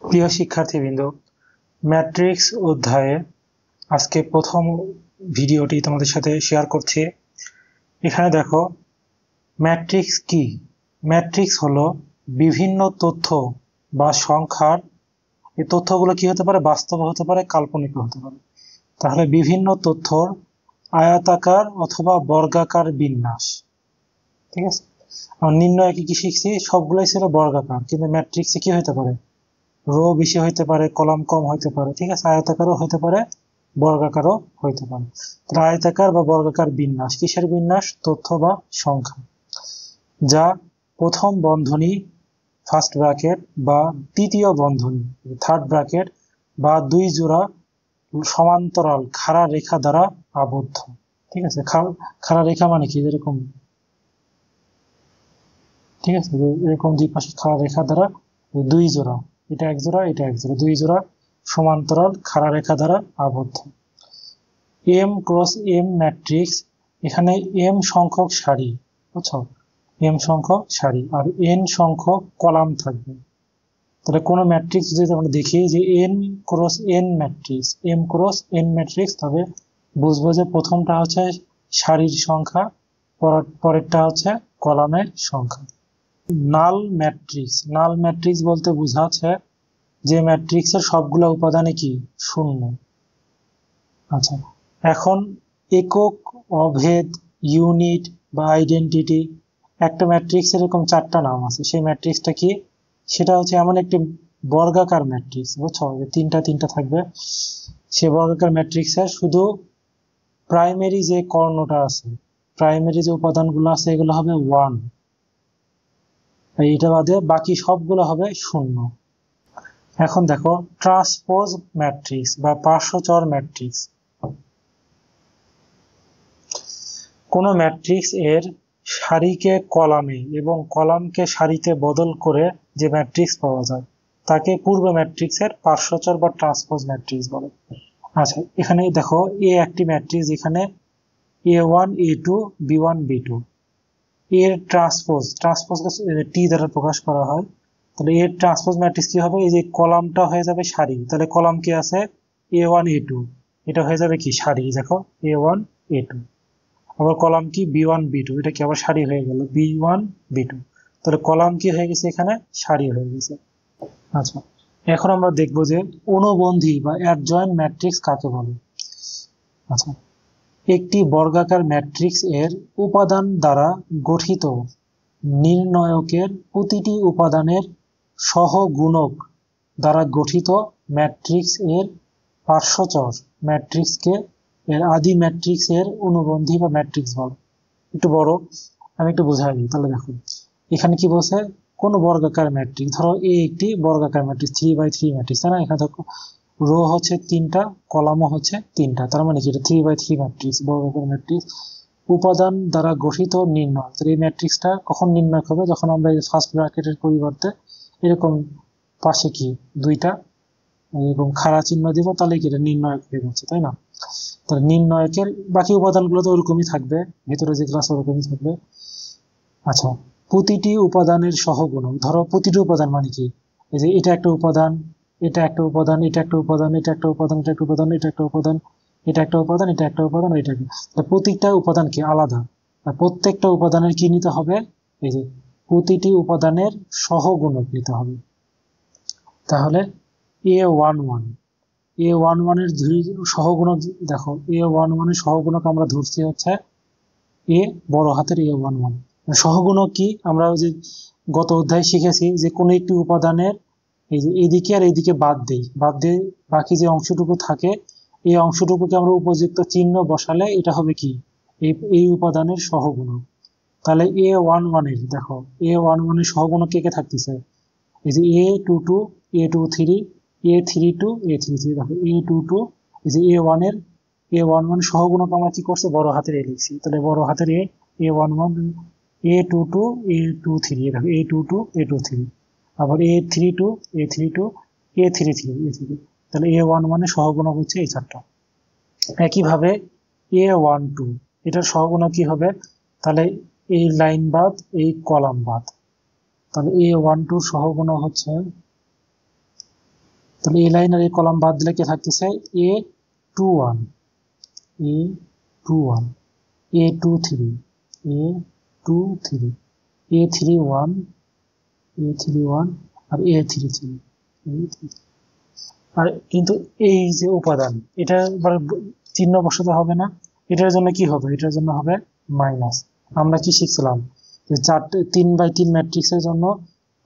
প্রিয় শিক্ষার্থীবৃন্দ, ম্যাট্রিক্স অধ্যায়ে আজকে প্রথম ভিডিওটি তোমাদের সাথে শেয়ার করছি। এখানে দেখো, ম্যাট্রিক্স কি? ম্যাট্রিক্স হলো বিভিন্ন তথ্য বা সংখ্যার, এই তথ্যগুলো কি হতে পারে? বাস্তব হতে পারে, কাল্পনিক হতে পারে। তাহলে বিভিন্ন তথ্যর আয়তাকার অথবা বর্গাকার বিন্যাস, ঠিক আছে। আর নির্ণয়কে কি শিখছি? সবগুলোই ছিল বর্গাকার, কিন্তু ম্যাট্রিক্সে কি হতে পারে? রো বেশি হইতে পারে, কলাম কম হইতে পারে, ঠিক আছে। আয়তাকারও হইতে পারে, বর্গাকারও হইতে পারে। আয়তাকার বা বর্গাকার বিন্যাস কিসের বিন্যাস? তথ্য বা সংখ্যা, যা প্রথম বন্ধনী ফার্স্ট ব্র্যাকেট বা তৃতীয় বন্ধনী থার্ড ব্র্যাকেট বা দুই জোড়া সমান্তরাল খাড়া রেখা দ্বারা আবদ্ধ, ঠিক আছে। খাড়া রেখা মানে কি? এরকম, ঠিক আছে, এরকম দুই পাশে খাড়া রেখা দ্বারা দুই জোড়া, এটা এক জোড়া, এটা এক জোড়া, দুই জোড়া সমান্তরাল খাড়া রেখা দ্বারা আবদ্ধ। এম ক্রস এম ম্যাট্রিক্স, এখানে এম সংখ্যক সারি, বুঝছো? এম সংখ্যক সারি আর এন সংখ্যক কলাম থাকবে। তাহলে কোন ম্যাট্রিক্স যদি আমরা দেখি যে n cross n matrix, m cross n matrix, তবে বুঝবো যে প্রথমটা হচ্ছে সারির সংখ্যা, পরেরটা হচ্ছে কলামের সংখ্যা। নাল ম্যাট্রিক্স, নাল ম্যাট্রিক্স বলতে বোঝাচ্ছে যে ম্যাট্রিক্সের সবগুলো উপাদানে কি? শূন্য। আচ্ছা, এখন একক, অভেদ, ইউনিট বা আইডেন্টিটি, একটা ম্যাট্রিক্স এরকম চারটা নাম আছে। সেই ম্যাট্রিক্সটা কি? সেটা হচ্ছে এমন একটি বর্গাকার ম্যাট্রিক্স, বুঝছো? তিনটা তিনটা থাকবে। সে বর্গাকার ম্যাট্রিক্সের শুধু প্রাইমারি যে কর্ণটা আছে, প্রাইমারি যে উপাদানগুলো আছে, এগুলো হবে 1, এটা বাদে বাকি সবগুলো হবে 0। এখন দেখো, ট্রান্সপোজ ম্যাট্রিক্স বা পার্শ্বচর ম্যাট্রিক্স। কোন ম্যাট্রিক্স এর সারিকে কলামে এবং কলামকে সারিতে বদল করে যে ম্যাট্রিক্স পাওয়া যায় তাকে পূর্ব ম্যাট্রিক্সের পার্শ্বচর বা ট্রান্সপোজ ম্যাট্রিক্স বলে। আচ্ছা, এখানে দেখো, এ একটি ম্যাট্রিক্স, এখানে A1 A2 B1 B2, এর ট্রান্সপোজ টি দ্বারা প্রকাশ করা হয়। তাহলে এর ট্রান্সপোজ ম্যাট্রিক্স কি হবে? এই যে কলামটা হয়ে যাবে সারি, তাহলে কলাম কি আছে? A1 A2, এটা হয়ে যাবে কি? সারি। দেখো, A1 A2। আবার কলাম কি? B1 B2, এটা কি আবার সারি হয়ে গেল, B1 B2। তাহলে কলাম কি হয়ে গেছে? এখানে সারি হয়ে গেছে। আচ্ছা, এখন আমরা দেখবো যে অনুবন্ধী বা অ্যাডজয়েন্ট ম্যাট্রিক্স কাকে বলে। আচ্ছা, একটি বর্গাকার ম্যাট্রিক্স এর উপাদান দ্বারা গঠিত নির্ণয়কের প্রতিটি উপাদানের সহগুণক দ্বারা গঠিত ম্যাট্রিক্স এর পার্শ্বচর ম্যাট্রিক্সকে এর আদি ম্যাট্রিক্স এর অনুবন্ধী বা ম্যাট্রিক্স বলে। একটু বড়, আমি একটু বোঝাই দিই। তাহলে দেখো, এখানে কি বলছে? কোন বর্গাকার ম্যাট্রিক্স, ধরো এ একটি বর্গাকার ম্যাট্রিক্স, 3x3 ম্যাট্রিক্স, তাই না? এখানে দেখো, রো হচ্ছে 3টা, কলামও হচ্ছে 3টা, তার মানে কি? এটা 3x3 ম্যাট্রিক্স, বর্গাকার ম্যাট্রিক্স। উপাদান দ্বারা গঠিত নির্ণয়, তো এই ম্যাট্রিক্সটা কখন নির্ণয় হবে? যখন আমরা এই ফার্স্ট ব্র্যাকেটের পরিবর্তে এরকম পাশে কি দুইটা এরকম খাড়া চিহ্ন দিব, তাহলে কি এটা নির্ণয়ক হয়ে যাচ্ছে, তাই না? তাহলে নির্ণয়কের বাকি উপাদানগুলো তো ওরকমই থাকবে, ভেতরে যে ক্লাস ওরকমই থাকবে। আচ্ছা, প্রতিটি উপাদানের সহগুণক, ধরো প্রতিটি উপাদান মানে কি? এই যে এটা একটা উপাদান, এটা একটা উপাদান, এটা একটা উপাদান, এটা একটা উপাদান, এটা একটা উপাদান, এটা একটা উপাদান, এটা একটা উপাদান, এটা একটা উপাদান, এটা একটা। প্রত্যেকটা উপাদান কি? আলাদা। আর প্রত্যেকটা উপাদানের কি নিতে হবে? এই যে প্রতিটি উপাদানের সহগুণক নিতে হবে। তাহলে A11, A11 এর সহগুণক দেখো, A11 এর সহগুণক আমরা ধরছি হচ্ছে এ বড় হাতের A11। সহগুণক কি? আমরা যে গত অধ্যায়ে শিখেছি যে কোনো একটি উপাদানের এই যে এইদিকে আর এইদিকে বাদ দিয়ে বাকি যে অংশটুকু থাকে, এই অংশটুকুকে আমরা উপযুক্ত চিহ্ন বসালে এটা হবে কি? এই উপাদানের সহগুণক। তাহলে A11 এর দেখো, A11 এর সহগুণক কে কে থাকতেছে? এই যে A22 A23 A32 A33, দেখো A22, এই যে A1 এর A11 সহগুণক আমরা কি করছি? বড় হাতের এ লিখছি। তাহলে বড় হাতের A11 A22 A23, দেখো A22 A23, আবার A32 A32 A33 A33। তাহলে A11 এর সহগুণক হচ্ছে এই চারটা। একইভাবে A12, এটার সহগুণক কি হবে? তাহলে এই লাইন বাদ, এই কলাম বাদ। তাহলে A12 সহগুণক হচ্ছে তাহলে এই লাইন আর এই কলাম বাদ দিলে কি থাকতেছে A21 A21 A23 A23 A31 A31 আর A33 আর কিন্তু এই যে উপাদান এটা এবার চিহ্ন বসাতে হবে না, এটার জন্য কি হবে, এটার জন্য হবে মাইনাস। আমরা কি শিখছিলাম যে 3x3 ম্যাট্রিক্সের জন্য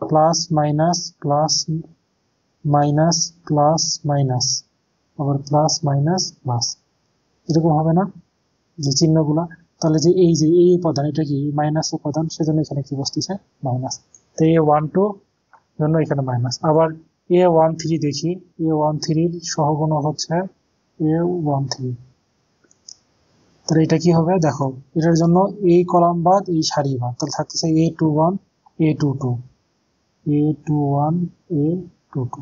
plus minus plus minus plus minus আবার প্লাস মাইনাস প্লাস, এরকম হবে না যে চিহ্নগুলা। তাহলে যে এই উপাদান এটা কি মাইনাস উপাদান, সেজন্য এখানে কি বসতেছে মাইনাস। তো A12 জন্য এখানে মাইনাস। আবার A13 দেখি, A13 সহগুণক হচ্ছে A13, তাহলে এটা কি হবে দেখো, এটার জন্য এই কলাম বাদ এই সারি বাদ, তাহলে থাকতেছে A21 A22 A21 A22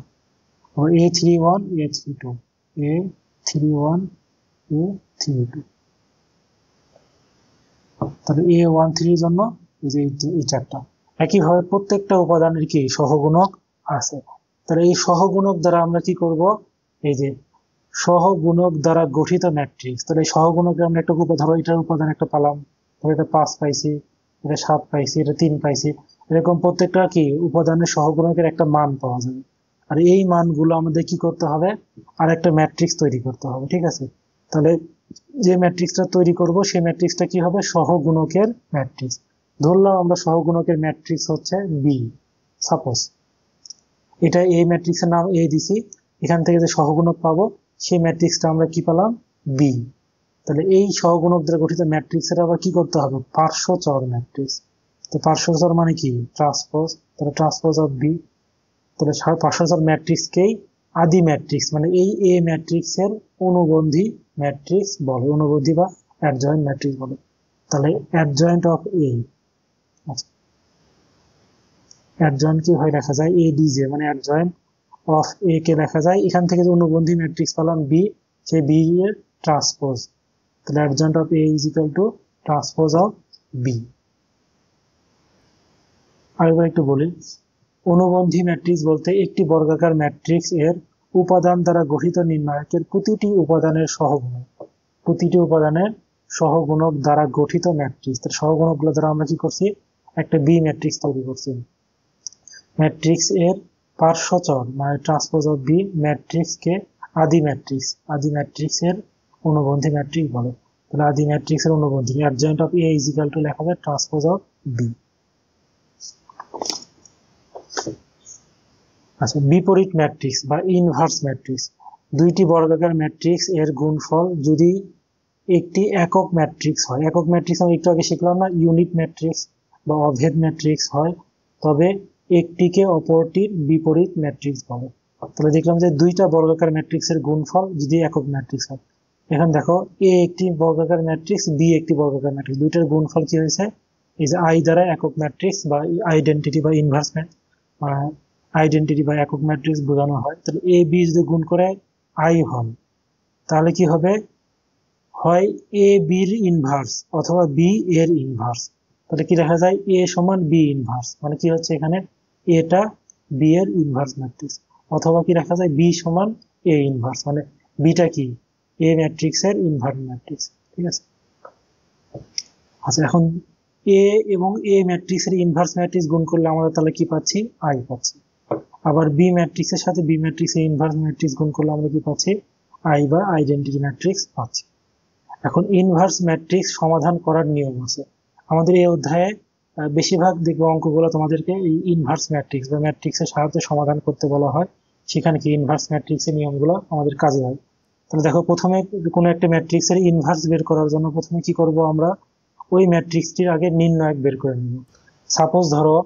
আবার A31 A32 A31 A32, তাহলে A13 এর জন্য এই চারটা। একইভাবে প্রত্যেকটা উপাদানের কি সহগুণক আছে। তাহলে এই সহগুণক দ্বারা আমরা কি করব, এই যে সহগুণক দ্বারা গঠিত ম্যাট্রিক্স, তাহলে এই সহগুণকে আমরা একটা ধরো এটার উপাদান একটা পেলাম, ধরো এটা 5 পাইছি, এটা 7 পাইছি, এটা 3 পাইছি, এরকম প্রত্যেকটা কি উপাদানের সহগুণকের একটা মান পাওয়া যাবে। আর এই মানগুলো আমাদের কি করতে হবে, আর একটা ম্যাট্রিক্স তৈরি করতে হবে, ঠিক আছে। তাহলে যে ম্যাট্রিক্সটা তৈরি করব সেই ম্যাট্রিক্সটা কি হবে, সহগুণকের ম্যাট্রিক্স। ধরলাম আমরা সহগুণকের ম্যাট্রিক্স হচ্ছে বি, সাপোজ এটা এই ম্যাট্রিক্সের নাম এ দিছি, এখান থেকে যে সহগুণক পাবো সেই ম্যাট্রিক্সটা আমরা কি পেলাম, বি। তাহলে এই সহগুণক দ্বারা গঠিত ম্যাট্রিক্সের আবার কি করতে হবে, পার্শ্বচর ম্যাট্রিক্স। তো পার্শ্বচর মানে কি, ট্রান্সপোজ, তাহলে ট্রান্সপোজ অফ বি। তাহলে পার্শ্বচর ম্যাট্রিক্সকেই আদি ম্যাট্রিক্স মানে এই এ ম্যাট্রিক্সের অনুবন্ধী ম্যাট্রিক্স বলে, অনুবন্ধী বা অ্যাডজয়েন্ট ম্যাট্রিক্স বলে। তাহলে অ্যাডজয়েন্ট অফ এ, আচ্ছা অ্যাডজয়েন্ট কি হয় লেখা যায়, এডিজে মানে অ্যাডজয়েন্ট অফ এ কে লেখা যায়, এখান থেকে যে অনুবন্ধী ম্যাট্রিক্স পেলাম বি, সেই বি এর ট্রান্সপোজ। তাহলে adjoint of A is equal to transpose of B. আরেকবার একটু বলি, অনুবন্ধী ম্যাট্রিক্স বলতে একটি বর্গাকার ম্যাট্রিক্স এর উপাদান দ্বারা গঠিত নির্ণায়কের প্রতিটি উপাদানের সহগুণক, প্রতিটি উপাদানের সহগুণক দ্বারা গঠিত ম্যাট্রিক্স। তার সহগুণকগুলো দ্বারা আমরা কি করছি, একটা বি ম্যাট্রিক্স তৈরি করছি। ম্যাট্রিক্স এর পার্শ্বচর মানে ট্রান্সপোজ অফ বি ম্যাট্রিক্সকে আদি ম্যাট্রিক্স এর অনুবন্ধী ম্যাট্রিক্স বলে। তাহলে আদি ম্যাট্রিক্স এর অনুবন্ধী adjoint of A is equal to লেখা হবে ট্রান্সপোজ অফ বি। আচ্ছা, বিপরীত ম্যাট্রিক্স বা ইনভার্স ম্যাট্রিক্স, দুইটি বর্গাকার ম্যাট্রিক্স এর গুণফল যদি একটি একক ম্যাট্রিক্স হয়, একক ম্যাট্রিক্স আমি একটু আগে শিখলাম না, ইউনিট ম্যাট্রিক্স বা অভেদ ম্যাট্রিক্স হয়, তবে একটিকে অপরটির বিপরীত ম্যাট্রিক্স বলে। তাহলে দেখলাম যে দুইটা বর্গাকার ম্যাট্রিক্সের গুণফল যদি একক ম্যাট্রিক্স হয়, এখন দেখো এ একটি বর্গাকার ম্যাট্রিক্স, বি একটি বর্গাকার ম্যাট্রিক্স, দুইটার গুণফল কি হয়েছে, এই যে আই দ্বারা একক ম্যাট্রিক্স বা আইডেন্টিটি বা ইনভার্স আইডেন্টিটি বা একক ম্যাট্রিক্স বোঝানো হয়। তাহলে এ বি যদি গুণ করে আই হয়, তাহলে কি হবে, হয় এ বির ইনভার্স অথবা বি এর ইনভার্স। তাহলে কি দেখা যায়, এ সমান বি ইনভার্স, মানে কি হচ্ছে এখানে এটা বি এর ইনভার্স ম্যাট্রিক্স, অথবা কি দেখা যায় বি সমান এ ইনভার্স, মানে বিটা কি এ ম্যাট্রিক্স এর ইনভার্স ম্যাট্রিক্স, ঠিক আছে। আচ্ছা, এখন এ এবং এ ম্যাট্রিক্স এর ইনভার্স ম্যাট্রিক্স গুণ করলে আমরা তাহলে কি পাচ্ছি, আই পাচ্ছি। আবার বি ম্যাট্রিক্স এর সাথে বি ম্যাট্রিক্স এর ইনভার্স ম্যাট্রিক্স গুণ করলে আমরা কি পাচ্ছি, আই বা আইডেন্টিটি ম্যাট্রিক্স পাচ্ছি। এখন ইনভার্স ম্যাট্রিক্স সমাধান করার নিয়ম আছে আমাদের এই অধ্যায়ে। বেশিরভাগ দেখবো অঙ্কগুলো তোমাদেরকে এই ইনভার্স ম্যাট্রিক্স বা ম্যাট্রিক্সের সাহায্যে সমাধান করতে বলা হয়, সেখানে কি ইনভার্স ম্যাট্রিক্সের নিয়মগুলো আমাদের কাজে হয়। তাহলে দেখো, প্রথমে কোনো একটা ম্যাট্রিক্সের ইনভার্স বের করার জন্য প্রথমে কি করব, আমরা ওই ম্যাট্রিক্সটির আগে নির্ণায়ক বের করে নেব। সাপোজ ধরো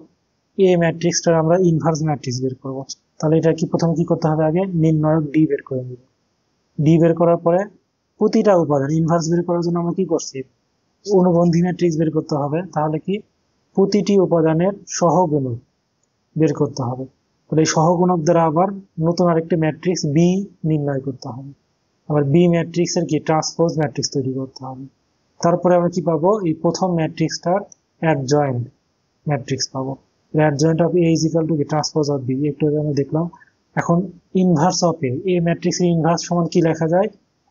এ ম্যাট্রিক্সটার আমরা ইনভার্স ম্যাট্রিক্স বের করব, তাহলে এটা কি প্রথমে কি করতে হবে, আগে নির্ণায়ক ডি বের করে নেব। ডি বের করার পরে প্রতিটা উপাদান ইনভার্স বের করার জন্য আমরা কি করছি, অনুবন্ধী ম্যাট্রিক্স বের করতে হবে। তাহলে কি প্রতিটি উপাদানের সহগুণক বের করতে হবে। তাহলে এই সহগুণক দ্বারা আবার নতুন আরেকটি ম্যাট্রিক্স বি নির্ণয় করতে হবে। আবার বি ম্যাট্রিক্স এর কি ট্রান্সপোজ ম্যাট্রিক্স তৈরি করতে হবে। তারপরে আমরা কি পাবো, এই প্রথম ম্যাট্রিক্সটার অ্যাডজয়েন্ট ম্যাট্রিক্স পাবো। Adjoint of A is equal two কি ট্রান্সপোজ অফ বি, একটু আগে আমরা দেখলাম এখন ইনভার্স অফ এ ম্যাট্রিক্সের ইনভার্স সমান কি লেখা যায়?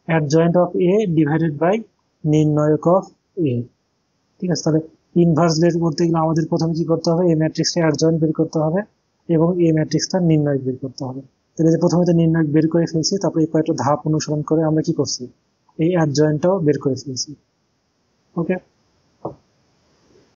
Adjoint of A divided by নির্ণায়ক অফ এ। ঠিক আছে, তাহলে ইনভার্স বের করতে গেলে আমাদের প্রথমে কি করতে হবে? এই ম্যাট্রিক্সটা অ্যাডজয়েন্ট বের করতে হবে এবং এই ম্যাট্রিক্সটা নির্ণায়ক বের করতে হবে। তাহলে যে প্রথমে তো নির্ণায়ক বের করে ফেলছি, তারপরে এই কয়েকটা ধাপ অনুসরণ করে আমরা কি করছি? এই অ্যাডজয়েন্টটাও বের করে ফেলছি। ওকে।